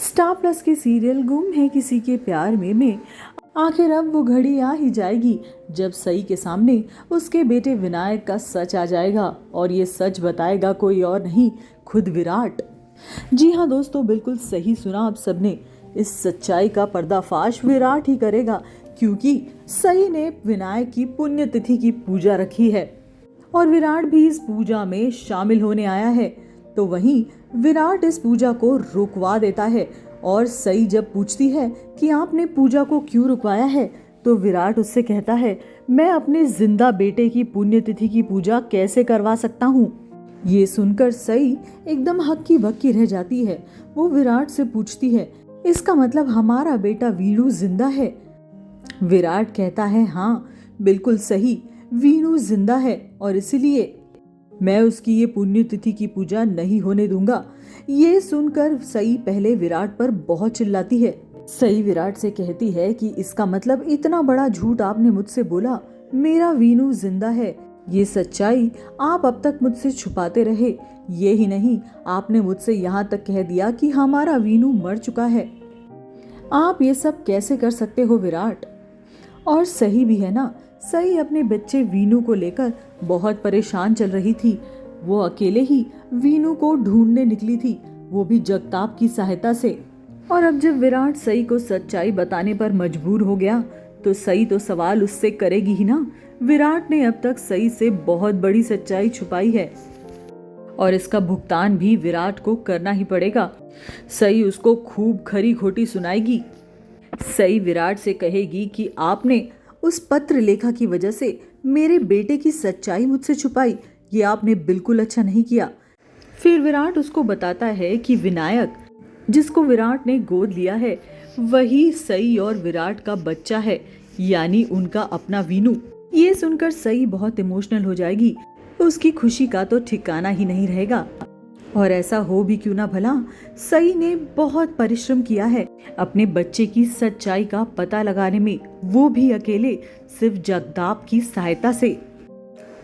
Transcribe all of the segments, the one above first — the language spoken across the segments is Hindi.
स्टार प्लस के सीरियल गुम है किसी के प्यार में आखिर अब वो घड़ी आ ही जाएगी जब सई के सामने उसके बेटे विनायक का सच आ जाएगा और ये सच बताएगा कोई और नहीं, खुद विराट। जी हाँ दोस्तों, बिल्कुल सही सुना आप सबने। इस सच्चाई का पर्दाफाश विराट ही करेगा, क्योंकि सई ने विनायक की पुण्यतिथि की पूजा रखी है और विराट भी इस पूजा में शामिल होने आया है। तो वहीं विराट इस पूजा को रुकवा देता है और सई जब पूछती है कि आपने पूजा को क्यों रुकवाया है, तो विराट उससे कहता है, मैं अपने जिंदा बेटे की पुण्यतिथि की पूजा कैसे करवा सकता हूँ। ये सुनकर सई एकदम हक्की बक्की रह जाती है। वो विराट से पूछती है, इसका मतलब हमारा बेटा वीणु जिंदा है? विराट कहता है, हाँ बिल्कुल सही, वीणु जिंदा है और इसलिए मैं उसकी ये पुण्यतिथि की पूजा नहीं होने दूंगा। ये सुनकर सई पहले विराट पर बहुत चिल्लाती है। सई विराट से कहती है कि इसका मतलब इतना बड़ा झूठ आपने मुझसे बोला, मेरा वीणु जिंदा है। ये सच्चाई आप अब तक मुझसे छुपाते रहे। ये ही नहीं, आपने मुझसे यहाँ तक कह दिया कि हमारा वीणु मर चुका है। आप ये सब कैसे कर सकते हो विराट? और सही भी है ना, सई अपने बच्चे वीणु को लेकर बहुत परेशान चल रही थी। वो अकेले ही वीणु को ढूंढने निकली थी, वो भी जगताप की सहायता से। और अब जब विराट सई को सच्चाई बताने पर मजबूर हो गया, तो सई तो सवाल उससे करेगी ही ना। विराट ने अब तक सई से बहुत बड़ी सच्चाई छुपाई है और इसका भुगतान भी विराट को करना ही पड़ेगा। सई उसको खूब खरी खोटी सुनाएगी। सई विराट से कहेगी कि आपने उस पत्र लेखा की वजह से मेरे बेटे की सच्चाई मुझसे छुपाई, ये आपने बिल्कुल अच्छा नहीं किया। फिर विराट उसको बताता है कि विनायक, जिसको विराट ने गोद लिया है, वही सई और विराट का बच्चा है, यानी उनका अपना वीणु। ये सुनकर सई बहुत इमोशनल हो जाएगी, उसकी खुशी का तो ठिकाना ही नहीं रहेगा। और ऐसा हो भी क्यों ना भला, सई ने बहुत परिश्रम किया है अपने बच्चे की सच्चाई का पता लगाने में, वो भी अकेले, सिर्फ जगताप की सहायता से।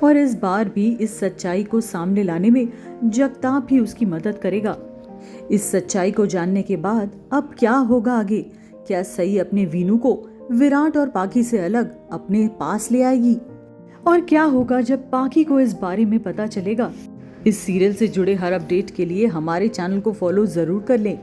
और इस बार भी इस सच्चाई को सामने लाने में जगताप ही उसकी मदद करेगा। इस सच्चाई को जानने के बाद अब क्या होगा आगे? क्या सई अपने वीणु को विराट और पाखी से अलग अपने पास ले आएगी? और क्या होगा जब पाखी को इस बारे में पता चलेगा? इस सीरियल से जुड़े हर अपडेट के लिए हमारे चैनल को फॉलो जरूर कर लें।